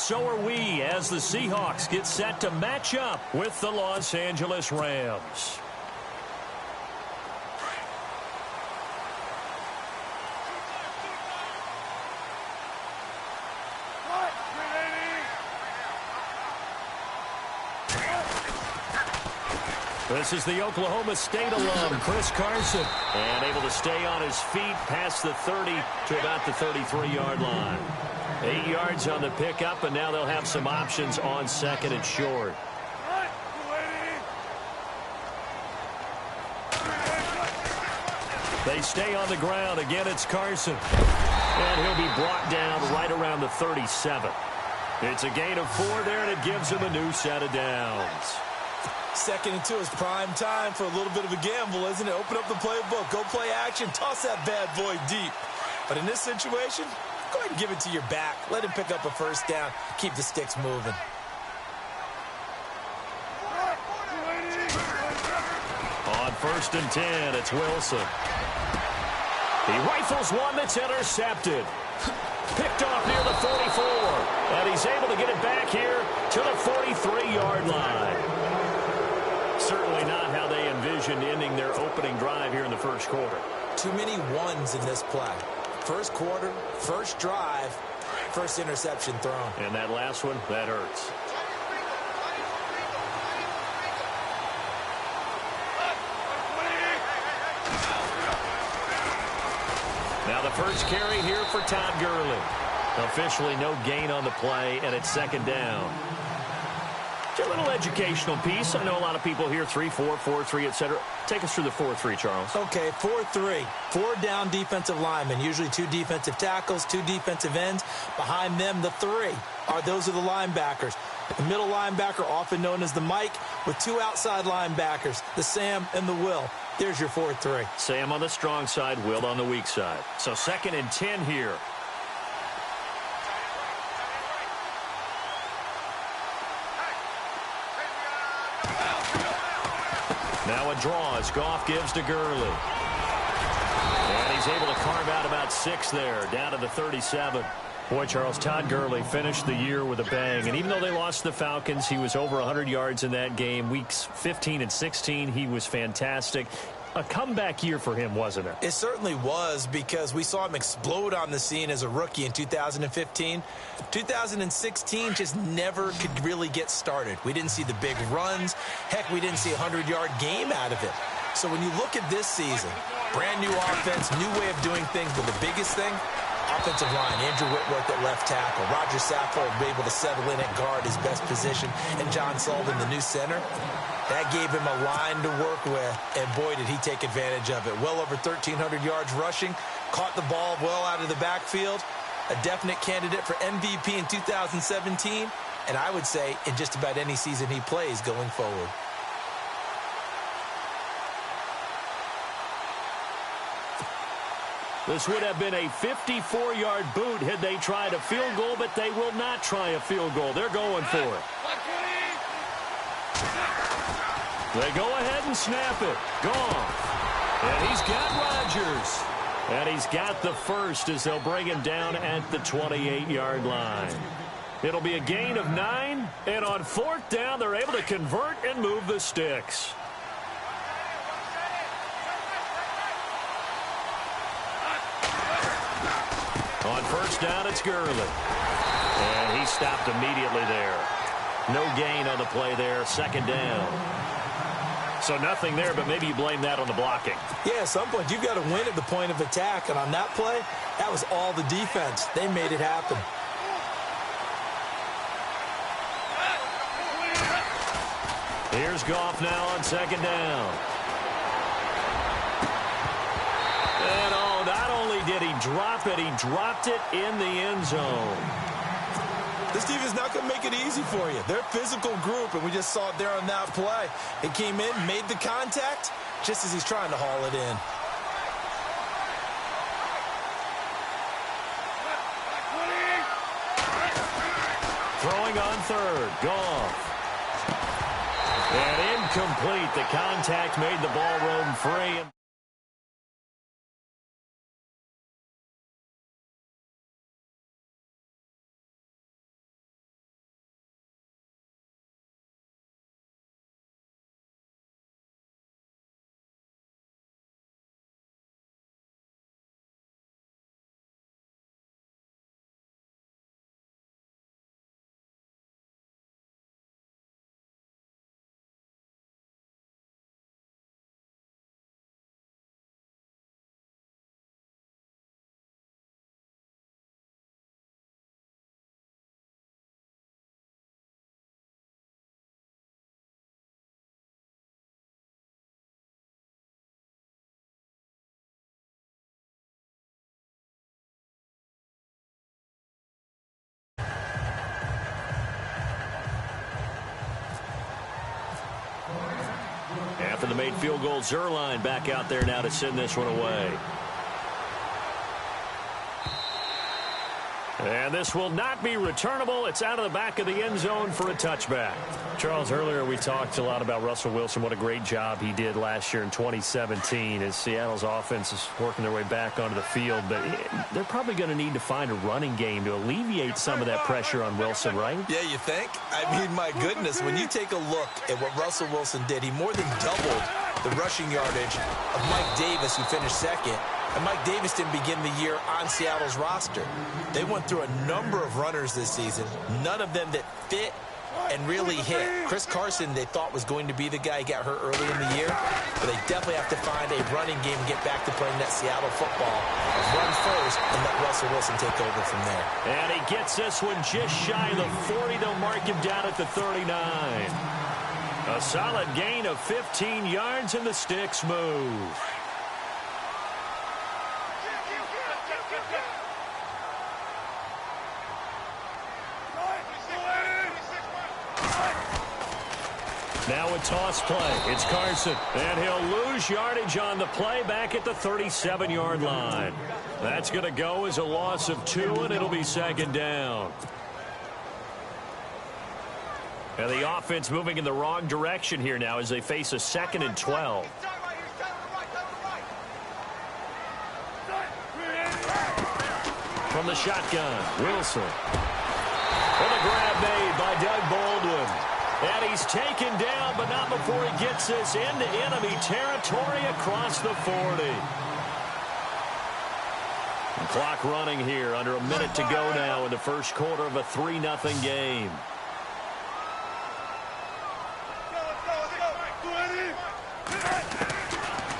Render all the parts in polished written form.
so are we as the Seahawks get set to match up with the Los Angeles Rams. This is the Oklahoma State alum, Chris Carson, and able to stay on his feet past the 30 to about the 33-yard line. 8 yards on the pickup, and now they'll have some options on second and short. They stay on the ground. Again, it's Carson. And he'll be brought down right around the 37. It's a gain of 4 there, and it gives him a new set of downs. 2nd and 2 is prime time for a little bit of a gamble, isn't it? Open up the playbook, go play action, toss that bad boy deep. But in this situation, go ahead and give it to your back. Let him pick up a first down. Keep the sticks moving. On 1st and 10, it's Wilson. He rifles one that's intercepted. Picked off near the 44. And he's able to get it back here to the 43-yard line. Certainly not how they envisioned ending their opening drive here in the first quarter. Too many ones in this play. First quarter, first drive, first interception thrown. And that last one, that hurts. Now the first carry here for Todd Gurley. Officially no gain on the play, and it's 2nd down. A little educational piece. I know a lot of people here, 3-4, 4-3, etc. Take us through the 4-3, Charles. Okay, 4-3. 4 down defensive linemen, usually 2 defensive tackles, 2 defensive ends. Behind them, the 3 those are the linebackers. The middle linebacker, often known as the Mike, with 2 outside linebackers, the Sam and the Will. There's your 4-3. Sam on the strong side, Will on the weak side. So 2nd and 10 here. Now a draw as Goff gives to Gurley. And he's able to carve out about 6 there, down to the 37. Boy, Charles, Todd Gurley finished the year with a bang. And even though they lost the Falcons, he was over 100 yards in that game. Weeks 15 and 16, he was fantastic. A comeback year for him, wasn't it? It certainly was, because we saw him explode on the scene as a rookie in 2015. 2016 just never could really get started. We didn't see the big runs. Heck, we didn't see a 100-yard game out of it. So when you look at this season, brand new offense, new way of doing things, but the biggest thing, offensive line, Andrew Whitworth at left tackle, Roger Saffold able to settle in at guard, his best position, and John Sullivan, the new center. That gave him a line to work with, and boy, did he take advantage of it. Well over 1,300 yards rushing, caught the ball well out of the backfield, a definite candidate for MVP in 2017, and I would say in just about any season he plays going forward. This would have been a 54-yard boot had they tried a field goal, but they will not try a field goal. They're going for it. They go ahead and snap it. Goff. And he's got Rodgers. And he's got the first as they'll bring him down at the 28-yard line. It'll be a gain of 9. And on 4th down, they're able to convert and move the sticks. On 1st down, it's Gurley. And he stopped immediately there. No gain on the play there. 2nd down. So nothing there, but maybe you blame that on the blocking. Yeah, at some point, you've got to win at the point of attack. And on that play, that was all the defense. They made it happen. Here's Goff now on 2nd down. And oh, not only did he drop it, he dropped it in the end zone. This team is not going to make it easy for you. They're a physical group, and we just saw it there on that play. It came in, made the contact, just as he's trying to haul it in. Throwing on 3rd, Goff. And incomplete. The contact made the ball roam free. for the made field goal. Zerline back out there now to send this one away. And this will not be returnable. It's out of the back of the end zone for a touchback. Charles, earlier we talked a lot about Russell Wilson, what a great job he did last year in 2017 as Seattle's offense is working their way back onto the field. But they're probably going to need to find a running game to alleviate some of that pressure on Wilson, right? Yeah, you think? I mean, my goodness, when you take a look at what Russell Wilson did, he more than doubled the rushing yardage of Mike Davis, who finished second. And Mike Davis didn't begin the year on Seattle's roster. They went through a number of runners this season, none of them that fit and really hit. Chris Carson, they thought was going to be the guy. He got hurt early in the year. But they definitely have to find a running game and get back to playing that Seattle football. Run first and let Russell Wilson take over from there. And he gets this one just shy of the 40. They'll mark him down at the 39. A solid gain of 15 yards and the sticks move. Now a toss play. It's Carson. And he'll lose yardage on the play back at the 37-yard line. That's going to go as a loss of 2, and it'll be second down. And the offense moving in the wrong direction here now as they face a 2nd and 12. From the shotgun, Wilson. With a grab made by Doug Baldwin. And he's taken down, but not before he gets this into enemy territory across the 40. And clock running here, under a minute to go now in the first quarter of a 3-0 game.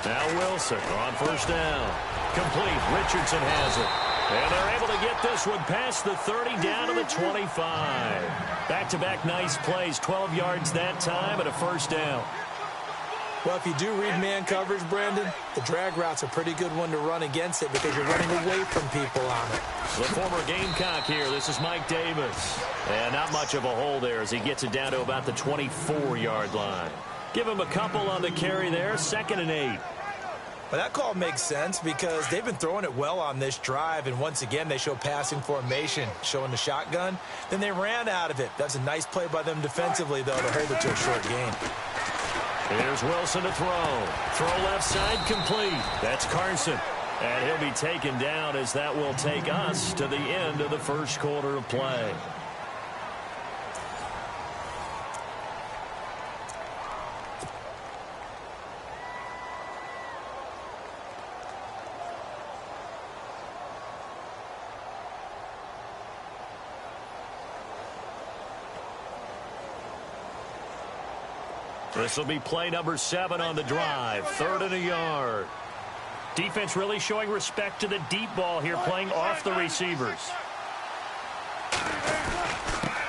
Now Wilson on first down. Complete. Richardson has it. And they're able to get this one past the 30 down to the 25. Back-to-back nice plays, 12 yards that time and a first down. Well, if you do read man coverage, Brandon, the drag route's a pretty good one to run against it because you're running away from people on it. The former Gamecock here. This is Mike Davis. And not much of a hole there as he gets it down to about the 24-yard line. Give him a couple on the carry there, 2nd and 8. Well, that call makes sense because they've been throwing it well on this drive, and once again they show passing formation, showing the shotgun. Then they ran out of it. That's a nice play by them defensively, though, to hold it to a short gain. Here's Wilson to throw. Throw left side complete. That's Carson. And he'll be taken down as that will take us to the end of the first quarter of play. This will be play number 7 on the drive. 3rd and a yard. Defense really showing respect to the deep ball here, playing off the receivers.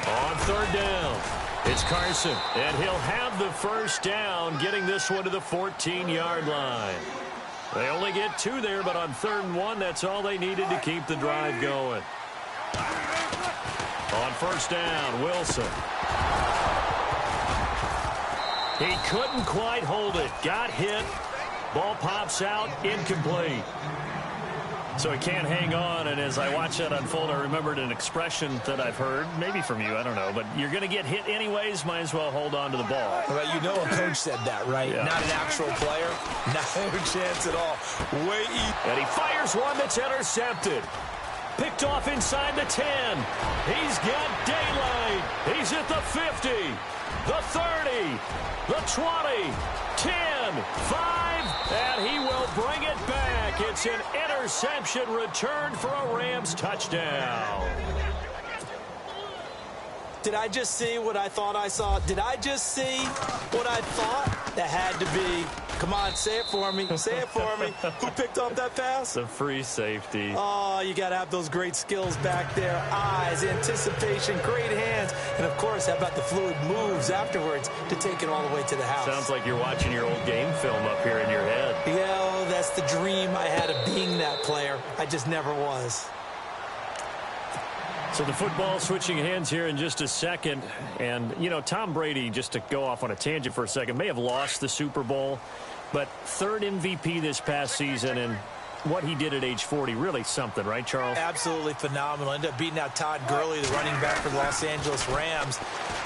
On 3rd down, it's Carson. And he'll have the first down, getting this one to the 14-yard line. They only get 2 there, but on 3rd and 1, that's all they needed to keep the drive going. On first down, Wilson. He couldn't quite hold it. Got hit. Ball pops out. Incomplete. So he can't hang on. And as I watch that unfold, I remembered an expression that I've heard, maybe from you, I don't know. But you're going to get hit anyways. Might as well hold on to the ball. Well, you know a coach said that, right? Yeah. Not an actual player. No chance at all. And he fires one that's intercepted. Picked off inside the 10. He's got daylight. He's at the 50. The 30, the 20, 10, 5, and he will bring it back. It's an interception return for a Rams touchdown. Did I just see what I thought I saw? Did I just see what I thought? That had to be. Come on, say it for me. Say it for me. Who picked up that pass? The free safety. Oh, you got to have those great skills back there. Eyes, anticipation, great hands. And, of course, how about the fluid moves afterwards to take it all the way to the house? Sounds like you're watching your old game film up here in your head. Yeah, oh, that's the dream I had of being that player. I just never was. So the football switching hands here in just a second. And, you know, Tom Brady, just to go off on a tangent for a second, may have lost the Super Bowl, but third MVP this past season, and what he did at age 40, really something, right, Charles? Absolutely phenomenal. Ended up beating out Todd Gurley, the running back for the Los Angeles Rams,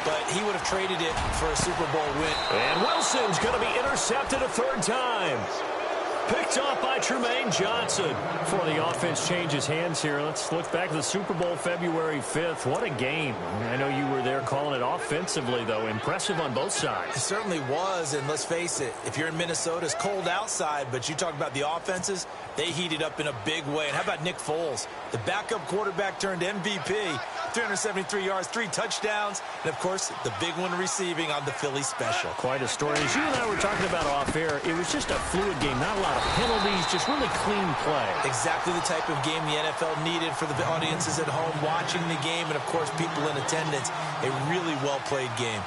but he would have traded it for a Super Bowl win. And Wilson's going to be intercepted a third time. Picked off by Tremaine Johnson. Before the offense changes hands here, let's look back at the Super Bowl February 5th. What a game. I know you were there calling it offensively, though. Impressive on both sides. It certainly was, and let's face it, if you're in Minnesota, it's cold outside, but you talk about the offenses, they heated up in a big way. And how about Nick Foles? The backup quarterback turned MVP, 373 yards, 3 touchdowns, and, of course, the big one receiving on the Philly special. Quite a story. As you and I were talking about off air, it was just a fluid game, not a lot of penalties, just really clean play. Exactly the type of game the NFL needed for the audiences at home watching the game, and, of course, people in attendance. A really well-played game.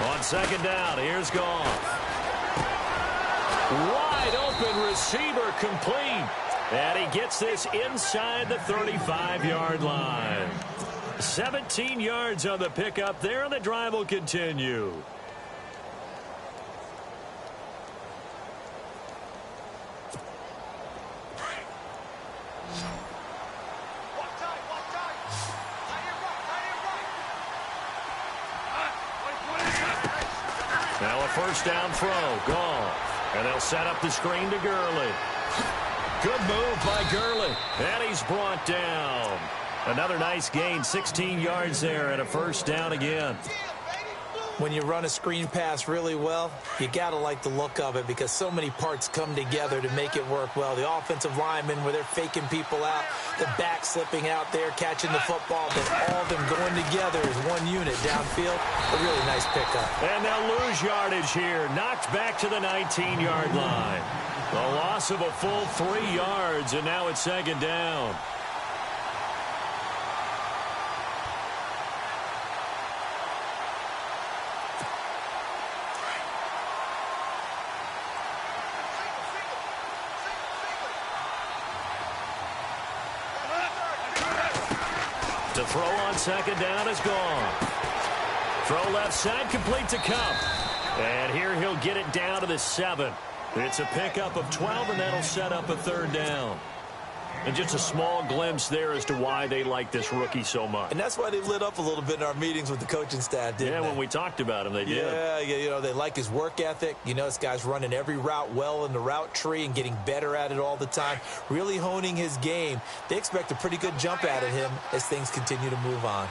On second down, here's Goff. Wide open receiver complete. And he gets this inside the 35-yard line. 17 yards on the pickup there, and the drive will continue. Now a first down throw. Goff. And they'll set up the screen to Gurley. Good move by Gurley. And he's brought down. Another nice gain, 16 yards there, and a first down again. When you run a screen pass really well, you got to like the look of it because so many parts come together to make it work well. The offensive linemen, where they're faking people out, the back slipping out there, catching the football, but all of them going together as one unit downfield. A really nice pickup. And they'll lose yardage here. Knocked back to the 19-yard line. The loss of a full 3 yards, and now it's second down. To throw on second down is gone. Throw left side, complete to Kupp. And here he'll get it down to the 7. It's a pickup of 12, and that'll set up a third down. And just a small glimpse there as to why they like this rookie so much. And that's why they lit up a little bit in our meetings with the coaching staff, didn't they? Yeah, when we talked about him, they did. Yeah, you know, they like his work ethic. You know, this guy's running every route well in the route tree and getting better at it all the time, really honing his game. They expect a pretty good jump out of him as things continue to move on.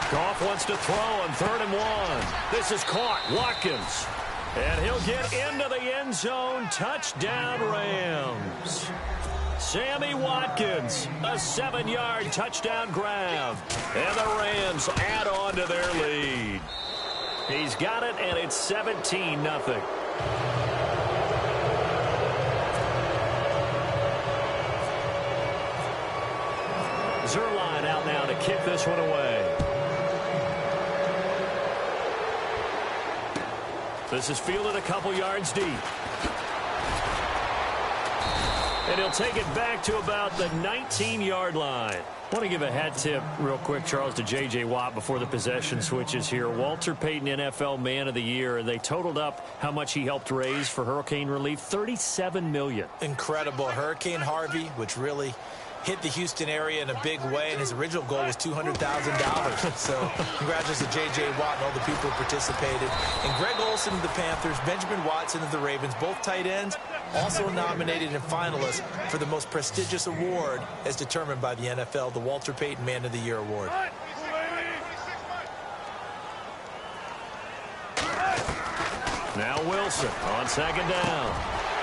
Goff wants to throw on 3rd and 1. This is caught. Watkins. And he'll get into the end zone. Touchdown, Rams. Sammy Watkins, a 7-yard touchdown grab. And the Rams add on to their lead. He's got it, and it's 17-0. Zerline out now to kick this one away. This is fielded a couple yards deep. And he'll take it back to about the 19-yard line. I want to give a hat tip real quick, Charles, to J.J. Watt before the possession switches here. Walter Payton, NFL Man of the Year, and they totaled up how much he helped raise for hurricane relief, $37 million. Incredible. Hurricane Harvey, which really hit the Houston area in a big way, and his original goal was $200,000. So congratulations to J.J. Watt and all the people who participated. And Greg Olsen of the Panthers, Benjamin Watson of the Ravens, both tight ends, also nominated and finalists for the most prestigious award as determined by the NFL, the Walter Payton Man of the Year Award. Now Wilson on second down.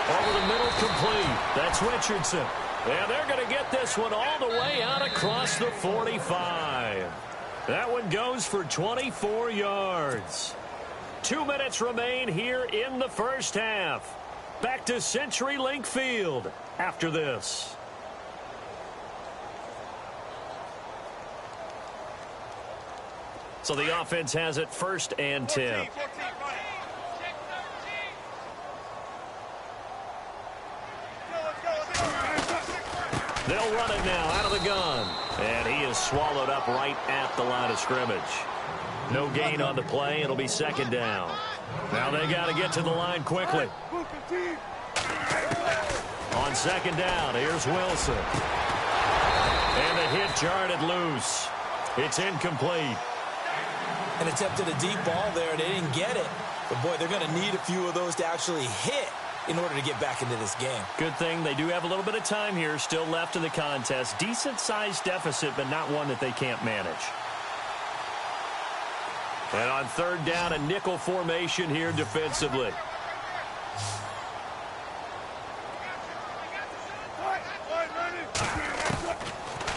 Over the middle, complete. That's Richardson. And they're going to get this one all the way out across the 45. That one goes for 24 yards. 2 minutes remain here in the first half. Back to CenturyLink Field after this. So the offense has it 1st and 10. They'll run it now out of the gun. And he is swallowed up right at the line of scrimmage. No gain on the play. It'll be 2nd down. Now they got to get to the line quickly. On 2nd down, here's Wilson. And the hit jarred it loose. It's incomplete. And attempted a deep ball there. They didn't get it. But, boy, they're going to need a few of those to actually hit in order to get back into this game. Good thing they do have a little bit of time here still left in the contest. Decent-sized deficit, but not one that they can't manage. And on 3rd down, a nickel formation here defensively.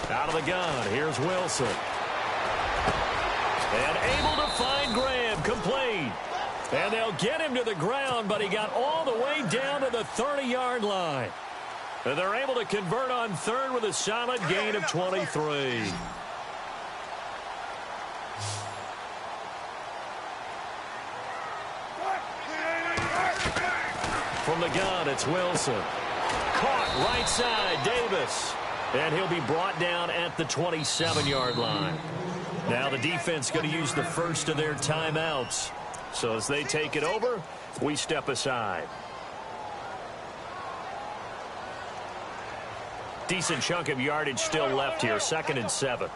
Out of the gun, here's Wilson. And able to find Graham, complete. And they'll get him to the ground, but he got all the way down to the 30-yard line. And they're able to convert on 3rd with a solid gain of 23. From the gun, it's Wilson. Caught right side, Davis. And he'll be brought down at the 27-yard line. Now the defense going to use the first of their timeouts. So as they take it over, we step aside. Decent chunk of yardage still left here, 2nd and 7.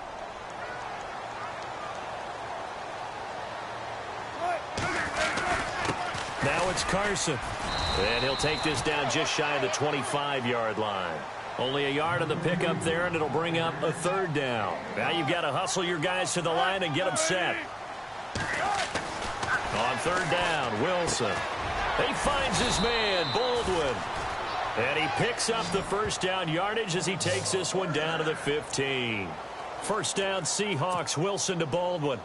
Now it's Carson. And he'll take this down just shy of the 25-yard line. Only a yard on the pickup there, and it'll bring up a 3rd down. Now you've got to hustle your guys to the line and get them set. On 3rd down, Wilson. He finds his man, Baldwin. And he picks up the 1st down yardage as he takes this one down to the 15. 1st down, Seahawks, Wilson to Baldwin.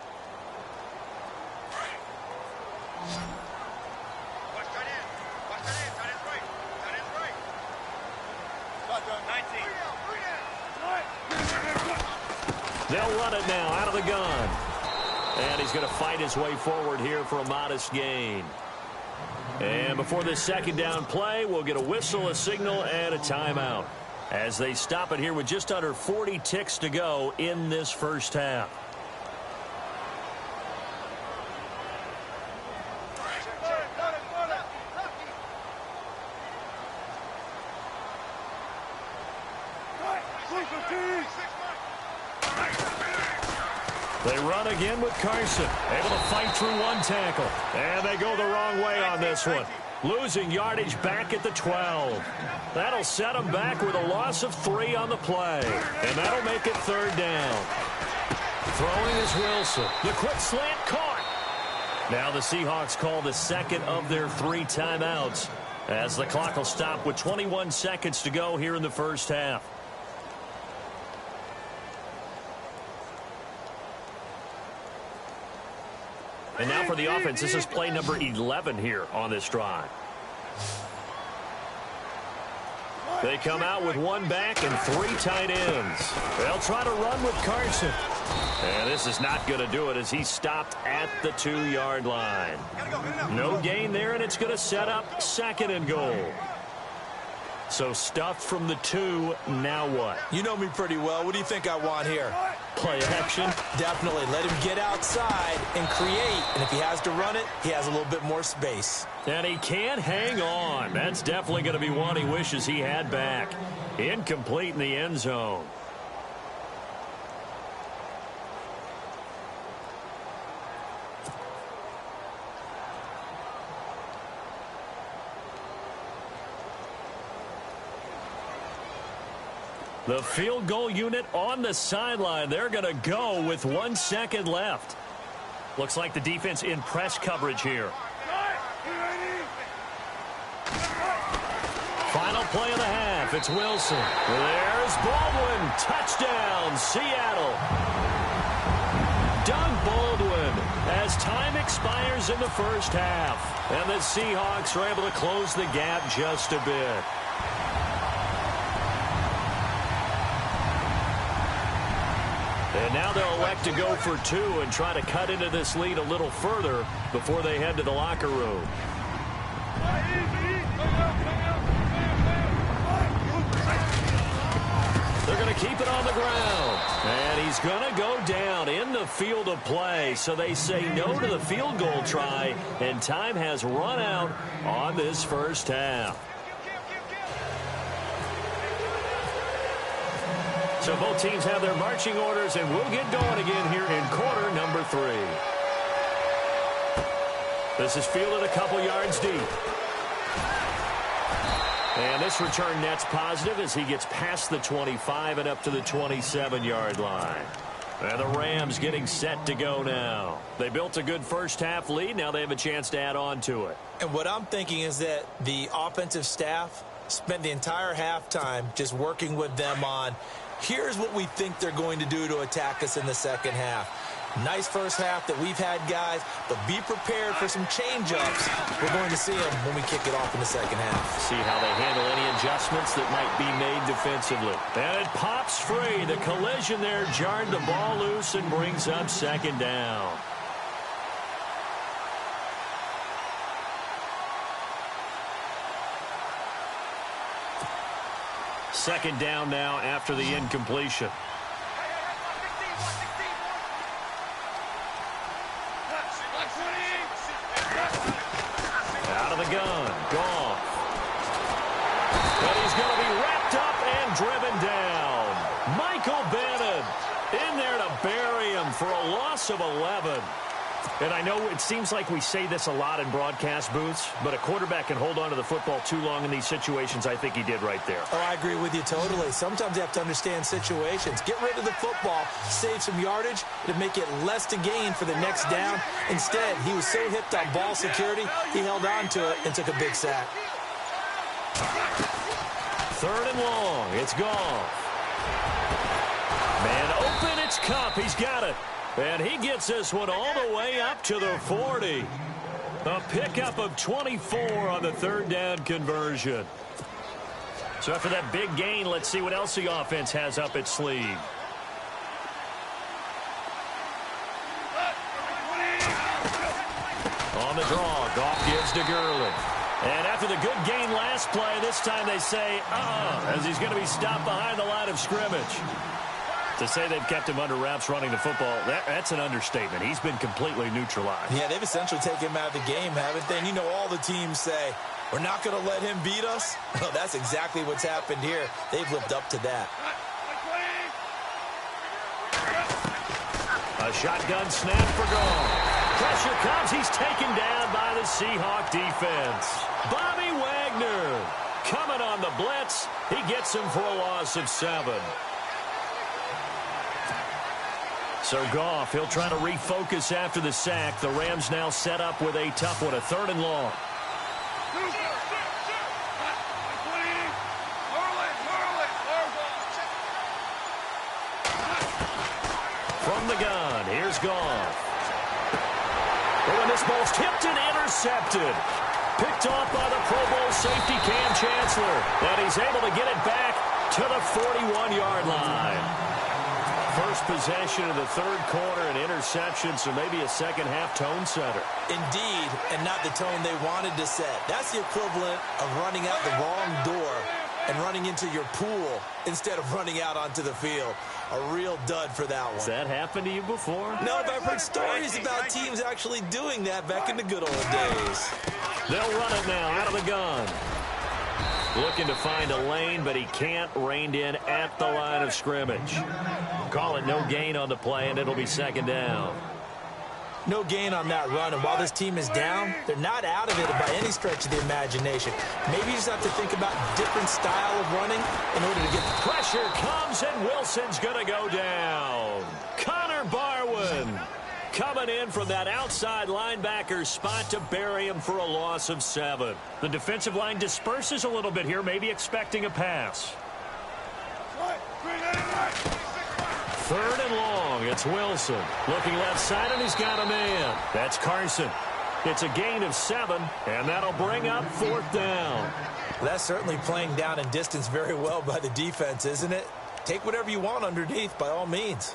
They'll run it now out of the gun. And he's going to fight his way forward here for a modest gain. And before this 2nd down play, we'll get a whistle, a signal, and a timeout as they stop it here with just under 40 ticks to go in this 1st half. They run again with Carson, able to fight through one tackle. And they go the wrong way on this one. Losing yardage back at the 12. That'll set them back with a loss of 3 on the play. And that'll make it 3rd down. Throwing is Wilson. The quick slant caught. Now the Seahawks call the 2nd of their 3 timeouts as the clock will stop with 21 seconds to go here in the 1st half. And now for the offense, this is play number 11 here on this drive. They come out with 1 back and 3 tight ends. They'll try to run with Carson. And this is not going to do it as he's stopped at the 2-yard line. No gain there, and it's going to set up 2nd and goal. So stuffed from the 2, now what? You know me pretty well. What do you think I want here? Play action? Definitely. Let him get outside and create. And if he has to run it, he has a little bit more space. And he can't hang on. That's definitely going to be one he wishes he had back. Incomplete in the end zone. The field goal unit on the sideline. They're going to go with 1 second left. Looks like the defense in press coverage here. Final play of the half. It's Wilson. There's Baldwin. Touchdown, Seattle. Doug Baldwin as time expires in the 1st half. And the Seahawks are able to close the gap just a bit. And now they'll elect to go for 2 and try to cut into this lead a little further before they head to the locker room. They're going to keep it on the ground. And he's going to go down in the field of play. So they say no to the field goal try, and time has run out on this first half. So both teams have their marching orders, and we'll get going again here in quarter number 3. This is fielded a couple yards deep. And this return net's positive as he gets past the 25 and up to the 27-yard line. And the Rams getting set to go now. They built a good first-half lead. Now they have a chance to add on to it. And what I'm thinking is that the offensive staff spent the entire halftime just working with them on, here's what we think they're going to do to attack us in the second half. Nice first half that we've had, guys, but be prepared for some change-ups. We're going to see them when we kick it off in the second half. See how they handle any adjustments that might be made defensively. And it pops free. The collision there jarred the ball loose and brings up second down. Second down now after the incompletion. Out of the gun, Goff. But he's going to be wrapped up and driven down. Michael Bennett in there to bury him for a loss of 11. And I know it seems like we say this a lot in broadcast booths, but a quarterback can hold on to the football too long in these situations. I think he did right there. Oh, I agree with you totally. Sometimes you have to understand situations. Get rid of the football, save some yardage, to make it less to gain for the next down. Instead, he was so hipped on ball security, he held on to it and took a big sack. Third and long. It's gone. Man open, it's Cup. He's got it. And he gets this one all the way up to the 40. A pickup of 24 on the third down conversion. So after that big gain, let's see what else the offense has up its sleeve. On the draw, Goff gives to Gurley. And after the good gain last play, this time they say, as he's going to be stopped behind the line of scrimmage. To say they've kept him under wraps running the football, that's an understatement. He's been completely neutralized. Yeah, they've essentially taken him out of the game, haven't they? And you know all the teams say, we're not going to let him beat us. Well, that's exactly what's happened here. They've lived up to that. A shotgun snap for Goff. Pressure comes. He's taken down by the Seahawk defense. Bobby Wagner coming on the blitz. He gets him for a loss of 7. So Goff, he'll try to refocus after the sack. The Rams now set up with a tough one, a third and long. From the gun, here's Goff. Oh, and this ball's tipped and intercepted. Picked off by the Pro Bowl safety Cam Chancellor. And he's able to get it back to the 41-yard line. First possession of the third quarter, an interception, so maybe a second-half tone setter. Indeed, and not the tone they wanted to set. That's the equivalent of running out the wrong door and running into your pool instead of running out onto the field. A real dud for that one. Has that happened to you before? No, but I've heard stories about teams actually doing that back in the good old days. They'll run it now out of the gun. Looking to find a lane, but he can't. Reined in at the line of scrimmage. Call it no gain on the play, and it'll be second down. No gain on that run, and while this team is down, they're not out of it by any stretch of the imagination. Maybe you just have to think about a different style of running in order to get the pressure comes, and Wilson's going to go down. Connor Barwin coming in from that outside linebacker spot to bury him for a loss of 7. The defensive line disperses a little bit here, maybe expecting a pass. Third and long. It's Wilson. Looking left side, and he's got a man. That's Carson. It's a gain of 7, and that'll bring up fourth down. Well, that's certainly playing down and distance very well by the defense, isn't it? Take whatever you want underneath, by all means.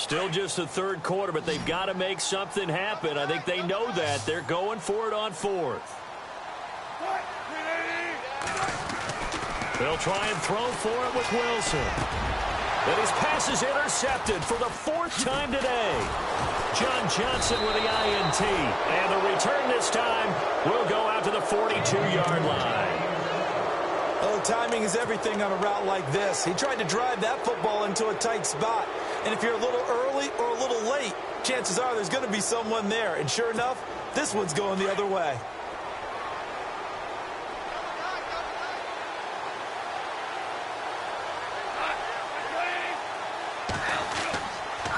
Still just the third quarter, but they've got to make something happen. I think they know that. They're going for it on fourth. They'll try and throw for it with Wilson. And his pass is intercepted for the fourth time today. John Johnson with the INT. And the return this time will go out to the 42-yard line. Oh, timing is everything on a route like this. He tried to drive that football into a tight spot. And if you're a little early or a little late, chances are there's going to be someone there. And sure enough, this one's going the other way.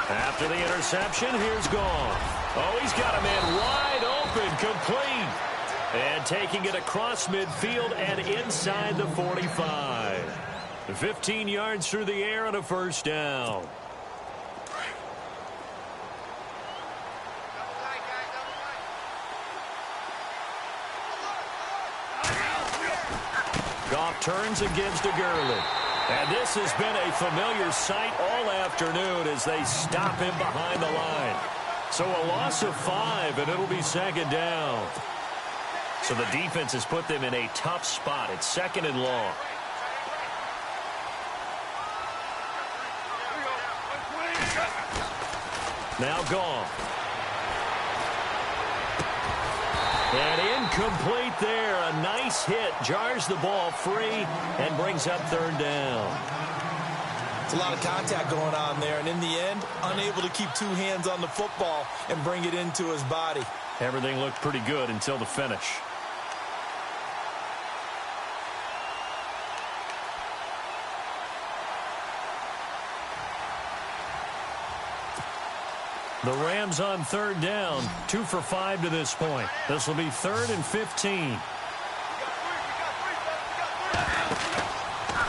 After the interception, here's Goff. Oh, he's got a man wide open, complete. And taking it across midfield and inside the 45. 15 yards through the air and a first down. Goff turns and gives to Gurley. And this has been a familiar sight all afternoon as they stop him behind the line. So a loss of 5, and it'll be second down. So the defense has put them in a tough spot. It's second and long. Now Goff. And incomplete there. A nice hit. Jars the ball free and brings up third down. It's a lot of contact going on there. And in the end, unable to keep two hands on the football and bring it into his body. Everything looked pretty good until the finish. The Rams on third down, 2 for 5 to this point. This will be 3rd and 15.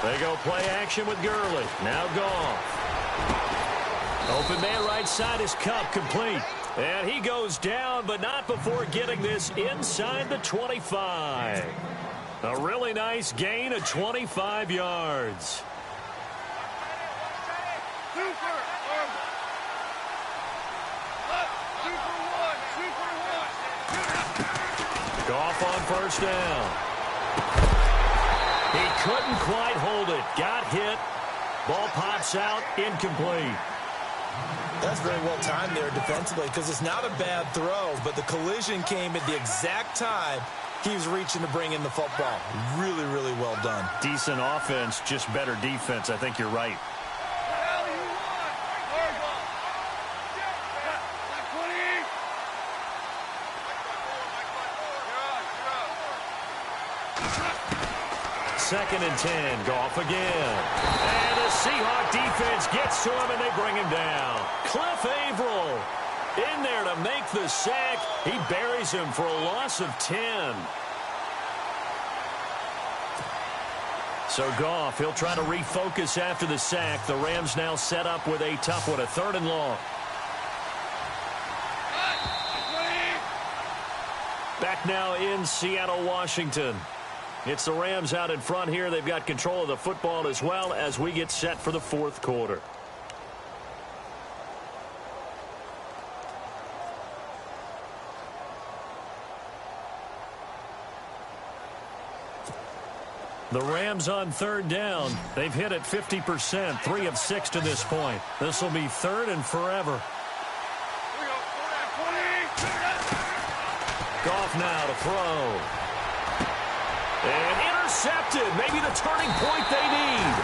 They go play action with Gurley. Now Goff. Open man right side is Kupp, complete. And he goes down, but not before getting this inside the 25. A really nice gain of 25 yards. Goff on first down. He couldn't quite hold it. Got hit. Ball pops out. Incomplete. That's very well timed there defensively because it's not a bad throw, but the collision came at the exact time he was reaching to bring in the football. Really, really well done. Decent offense, just better defense. I think you're right. Second and 10. Goff again. And the Seahawk defense gets to him, and they bring him down. Cliff Averill in there to make the sack. He buries him for a loss of 10. So Goff, he'll try to refocus after the sack. The Rams now set up with a tough one, a 3rd and long. Back now in Seattle, Washington. It's the Rams out in front here. They've got control of the football as well as we get set for the 4th quarter. The Rams on third down. They've hit it 50%, 3 of 6 to this point. This will be 3rd and forever. Goff now to throw. And intercepted. Maybe the turning point they need.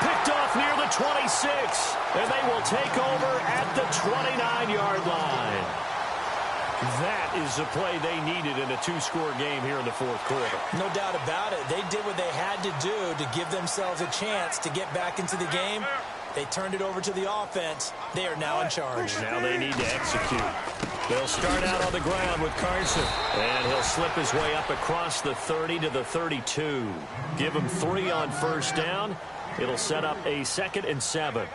Picked off near the 26. And they will take over at the 29-yard line. That is the play they needed in a 2-score game here in the 4th quarter. No doubt about it. They did what they had to do to give themselves a chance to get back into the game. They turned it over to the offense. They are now in charge. Now they need to execute. They'll start out on the ground with Carson. And he'll slip his way up across the 30 to the 32. Give him 3 on first down. It'll set up a 2nd and 7.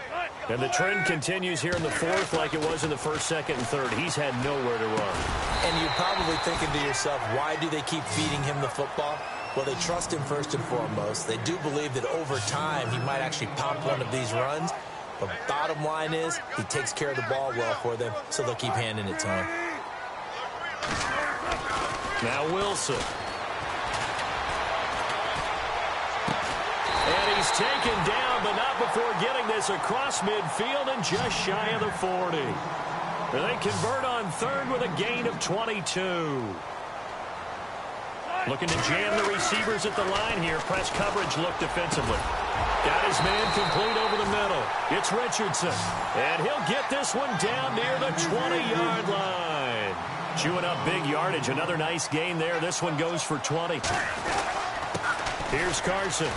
And the trend continues here in the 4th like it was in the 1st, 2nd, and 3rd. He's had nowhere to run. And you're probably thinking to yourself, why do they keep feeding him the football? Well, they trust him first and foremost. They do believe that over time he might actually pop one of these runs. But bottom line is he takes care of the ball well for them, so they'll keep handing it to him. Now Wilson. And he's taken down, but not before getting this across midfield and just shy of the 40. And they convert on third with a gain of 22. Looking to jam the receivers at the line here. Press coverage look defensively. Got his man complete over the middle. It's Richardson. And he'll get this one down near the 20-yard line. Chewing up big yardage. Another nice gain there. This one goes for 20. Here's Carson.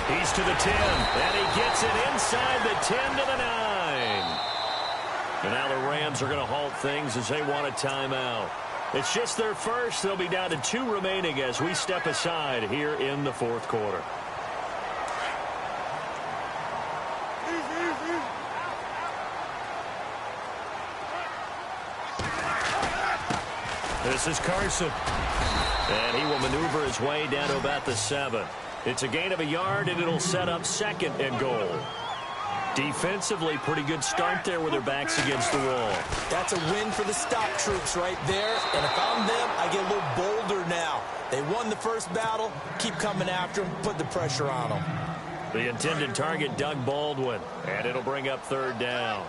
He's to the 10. And he gets it inside the 10 to the 9. And now the Rams are going to halt things as they want a timeout. It's just their first. They'll be down to 2 remaining as we step aside here in the fourth quarter. This is Carson. And he will maneuver his way down to about the 7. It's a gain of a yard, and it'll set up 2nd and goal. Defensively, pretty good start there with their backs against the wall. That's a win for the stop troops right there. And if I'm them, I get a little bolder now. They won the first battle. Keep coming after them. Put the pressure on them. The intended target, Doug Baldwin. And it'll bring up 3rd down.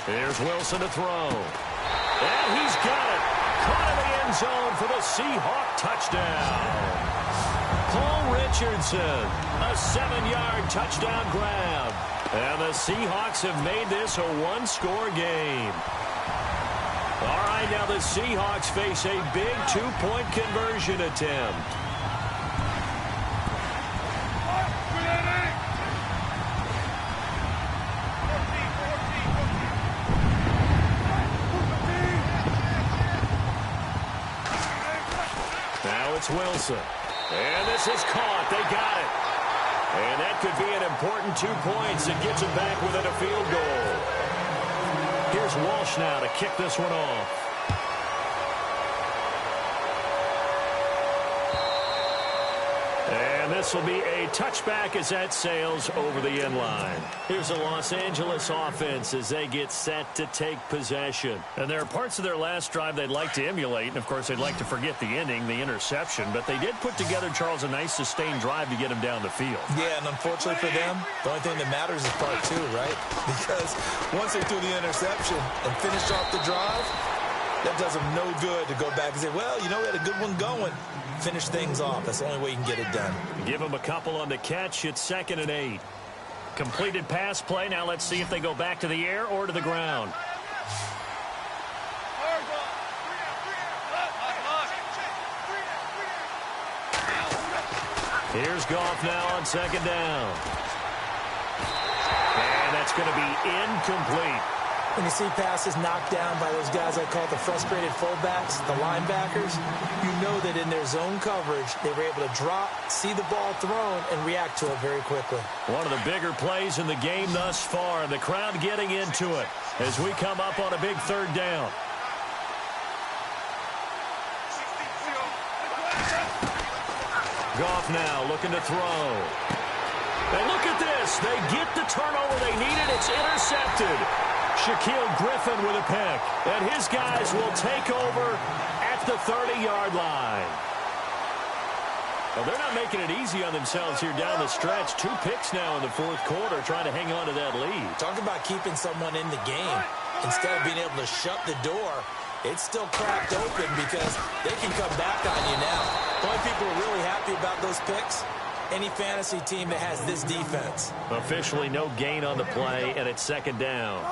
Here's Wilson to throw. And he's got it. Caught in the end zone for the Seahawk touchdown. Paul Richardson, a 7-yard touchdown grab. And the Seahawks have made this a 1-score game. All right, now the Seahawks face a big 2-point conversion attempt. Now it's Wilson. And this is caught. They got it. And that could be an important 2 points that gets them back within a field goal. Here's Walsh now to kick this one off. And this will be a touchback as that sails over the end line. Here's the Los Angeles offense as they get set to take possession. And there are parts of their last drive they'd like to emulate. And, of course, they'd like to forget the ending, the interception. But they did put together, Charles, a nice sustained drive to get him down the field. Yeah, and unfortunately for them, the only thing that matters is part 2, right? Because once they threw the interception and finished off the drive, that does them no good to go back and say, well, you know, we had a good one going. Finish things off. That's the only way you can get it done. Give them a couple on the catch. It's 2nd and 8. Completed pass play. Now let's see if they go back to the air or to the ground. Here's Goff now on 2nd down. And that's going to be incomplete. When you see passes knocked down by those guys I call the frustrated fullbacks, the linebackers, you know that in their zone coverage, they were able to drop, see the ball thrown, and react to it very quickly. One of the bigger plays in the game thus far. The crowd getting into it as we come up on a big 3rd down. Goff now looking to throw. And look at this. They get the turnover they needed. It's intercepted. Shaquille Griffin with a pick. And his guys will take over at the 30-yard line. Well, they're not making it easy on themselves here down the stretch. 2 picks now in the 4th quarter trying to hang on to that lead. Talk about keeping someone in the game. Instead of being able to shut the door, it's still cracked open because they can come back on you now. The only people who are really happy about those picks, any fantasy team that has this defense. Officially no gain on the play, and it's 2nd down.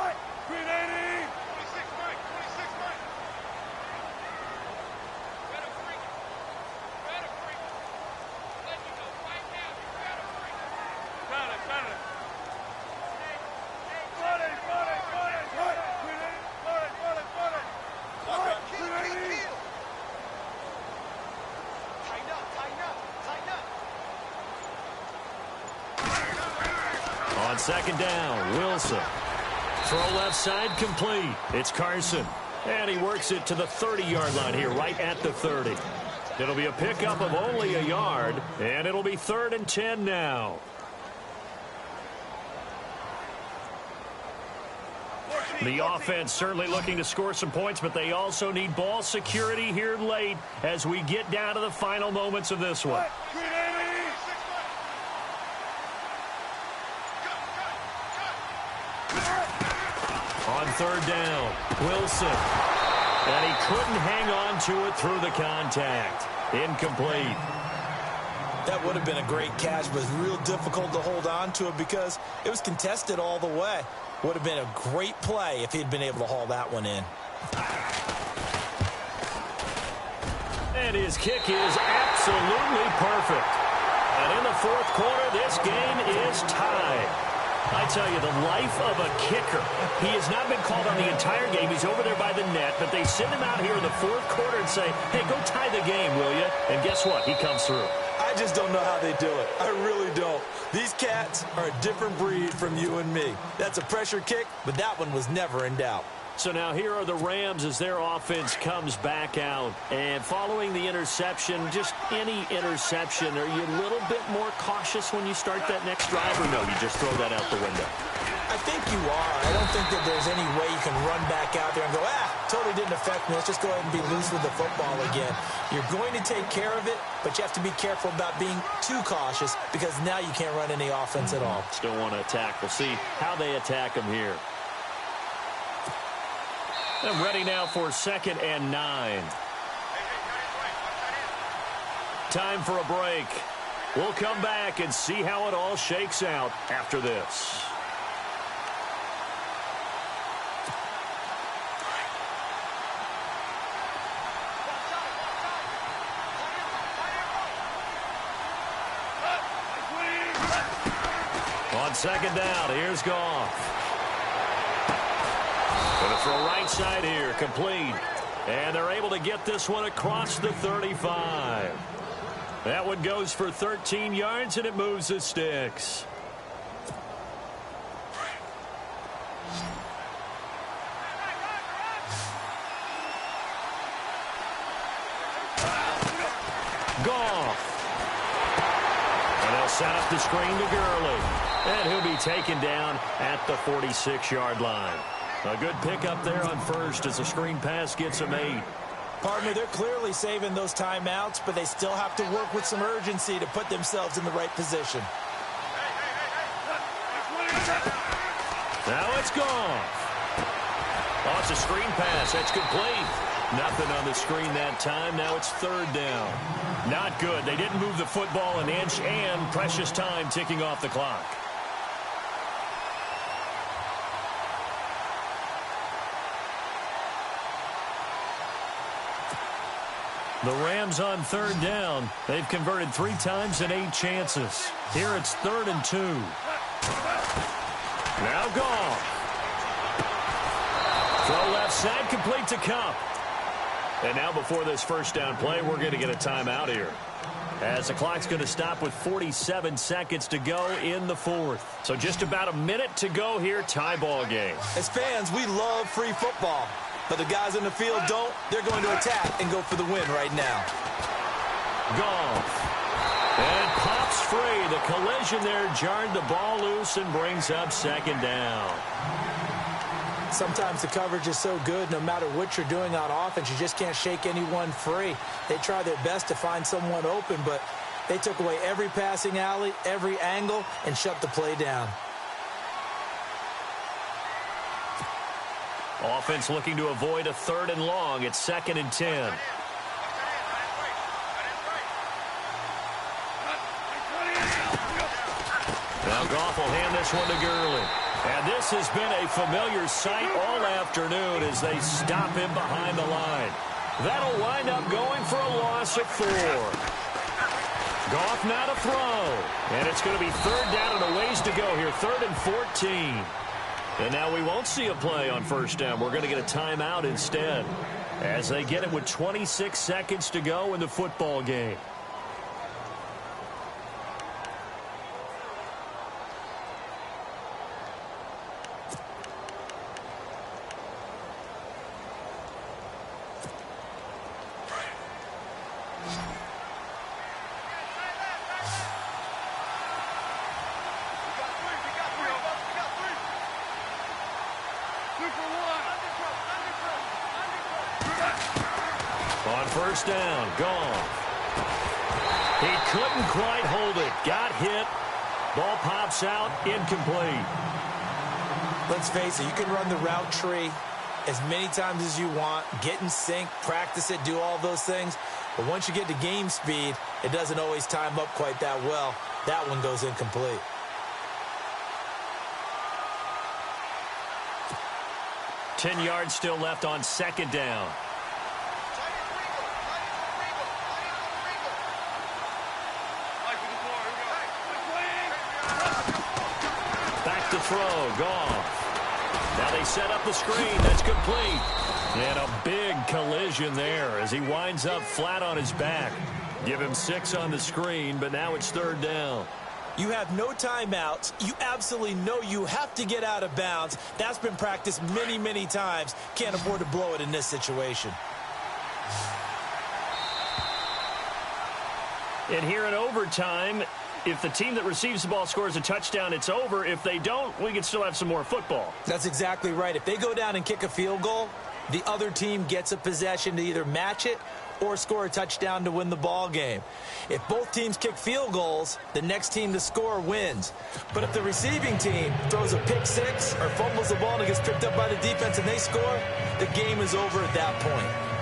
second down. Wilson. Throw left side complete. It's Carson. And he works it to the 30-yard line here, right at the 30. It'll be a pickup of only a yard, and it'll be 3rd and 10 now. The offense certainly looking to score some points, but they also need ball security here late as we get down to the final moments of this one. On 3rd down, Wilson. And he couldn't hang on to it through the contact. Incomplete. That would have been a great catch, but it's real difficult to hold on to it because it was contested all the way. Would have been a great play if he'd been able to haul that one in. And his kick is absolutely perfect. And in the 4th quarter, this game is tied. I tell you, the life of a kicker. He has not been called on the entire game. He's over there by the net, but they send him out here in the 4th quarter and say, hey, go tie the game, will you? And guess what? He comes through. I just don't know how they do it. I really don't. These cats are a different breed from you and me. That's a pressure kick, but that one was never in doubt. So now here are the Rams as their offense comes back out. And following the interception, just any interception, are you a little bit more cautious when you start that next drive, or no, you just throw that out the window? I think you are. I don't think that there's any way you can run back out there and go, totally didn't affect me. Let's just go ahead and be loose with the football again. You're going to take care of it, but you have to be careful about being too cautious because now you can't run any offense at all. Still want to attack. We'll see how they attack him here. And ready now for 2nd and 9. Time for a break. We'll come back and see how it all shakes out after this. On 2nd down, here's Goff. Going to throw right side here, complete. And they're able to get this one across the 35. That one goes for 13 yards, and it moves the sticks. Goff. And they'll set up the screen to Gurley. And he'll be taken down at the 46-yard line. A good pickup there on first as the screen pass gets him 8. Partner, they're clearly saving those timeouts, but they still have to work with some urgency to put themselves in the right position. Now it's gone. Oh, it's a screen pass. That's complete. Nothing on the screen that time. Now it's 3rd down. Not good. They didn't move the football an inch, and precious time ticking off the clock. The Rams on 3rd down. They've converted 3 times in 8 chances. Here it's 3rd and 2. Now Goff. Throw left side, complete to Cup. And now before this first down play, we're going to get a timeout here, as the clock's going to stop with 47 seconds to go in the 4th. So just about a minute to go here, tie ball game. As fans, we love free football. But the guys in the field don't. They're going to attack and go for the win right now. Goff. And it pops free. The collision there jarred the ball loose and brings up 2nd down. Sometimes the coverage is so good, no matter what you're doing on offense, you just can't shake anyone free. They try their best to find someone open, but they took away every passing alley, every angle, and shut the play down. Offense looking to avoid a 3rd and long. It's 2nd and 10. Now Goff will hand this one to Gurley. And this has been a familiar sight all afternoon as they stop him behind the line. That'll wind up going for a loss of 4. Goff now to throw. And it's going to be 3rd down and a ways to go here. 3rd and 14. And now we won't see a play on 1st down. We're going to get a timeout instead, as they get it with 26 seconds to go in the football game. On first down, Goff. He couldn't quite hold it. Got hit. Ball pops out, incomplete. Let's face it, you can run the route tree as many times as you want, get in sync, practice it, do all those things. But once you get to game speed, it doesn't always time up quite that well. That one goes incomplete. Ten yards still left on second down. Back to throw, Goff. Now they set up the screen. That's complete. And a big collision there as he winds up flat on his back. Give him 6 on the screen, but now it's third down. You have no timeouts. You absolutely know you have to get out of bounds. That's been practiced many, many times. Can't afford to blow it in this situation. And here in overtime, if the team that receives the ball scores a touchdown, it's over. If they don't, we can still have some more football. That's exactly right. If they go down and kick a field goal, the other team gets a possession to either match it or score a touchdown to win the ball game. If both teams kick field goals, the next team to score wins. But if the receiving team throws a pick six or fumbles the ball and it gets picked up by the defense and they score, the game is over at that point.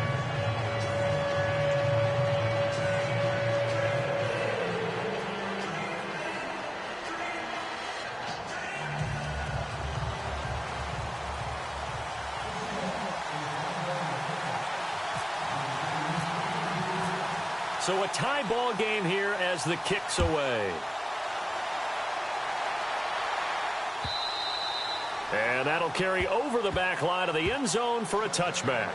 So a tie ball game here as the kick's away. And that'll carry over the back line of the end zone for a touchback.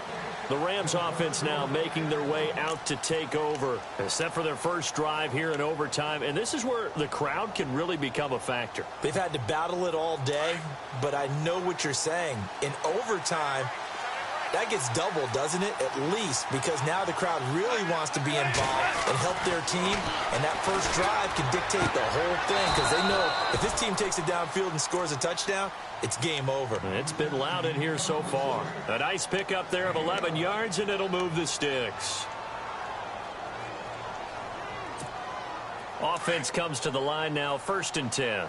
The Rams offense now making their way out to take over, except for their first drive here in overtime. And this is where the crowd can really become a factor. They've had to battle it all day, but I know what you're saying. In overtime, that gets doubled, doesn't it? At least, because now the crowd really wants to be involved and help their team, and that first drive can dictate the whole thing because they know if this team takes it downfield and scores a touchdown, it's game over. It's been loud in here so far. A nice pickup there of 11 yards, and it'll move the sticks. Offense comes to the line now, 1st and 10.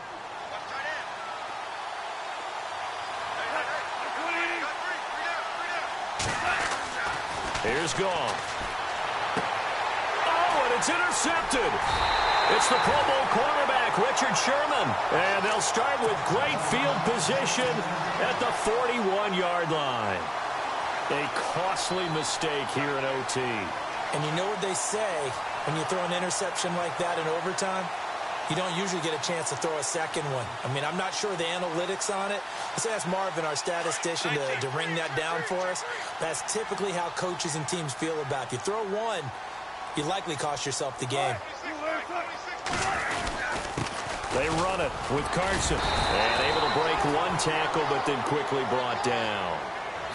Here's Goff. Oh, and it's intercepted. It's the Pro Bowl cornerback, Richard Sherman. And they'll start with great field position at the 41-yard line. A costly mistake here in OT. And you know what they say when you throw an interception like that in overtime? You don't usually get a chance to throw a second one. I mean, I'm not sure the analytics on it. Let's ask Marvin, our statistician, to ring that down for us. That's typically how coaches and teams feel about it. If you throw one, you likely cost yourself the game. They run it with Carson. And able to break one tackle, but then quickly brought down.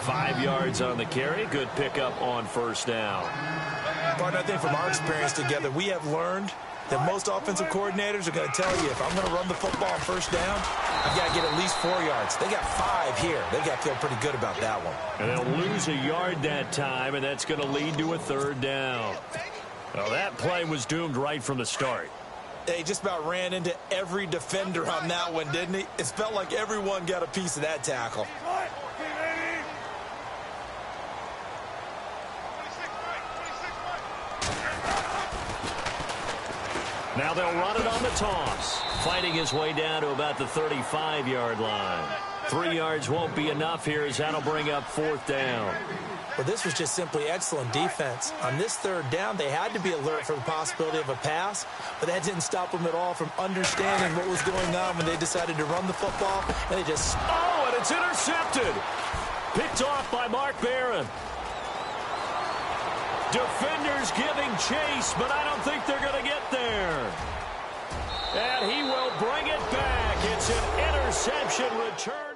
5 yards on the carry. Good pickup on first down. Partner, I think from our experience together, we have learned that most offensive coordinators are going to tell you, if I'm going to run the football on first down, I've got to get at least 4 yards. They got 5 here. They got to feel pretty good about that one. And they'll lose a yard that time, and that's going to lead to a third down. Well, that play was doomed right from the start. They just about ran into every defender on that one, didn't he? It felt like everyone got a piece of that tackle. Now they'll run it on the toss. Fighting his way down to about the 35-yard line. 3 yards won't be enough here as that'll bring up 4th down. Well, this was just simply excellent defense. On this third down, they had to be alert for the possibility of a pass, but that didn't stop them at all from understanding what was going on when they decided to run the football, and they just... Oh, and it's intercepted. Picked off by Mark Barron. Defenders giving chase, but I don't think they're going to get there. And he will bring it back. It's an interception return.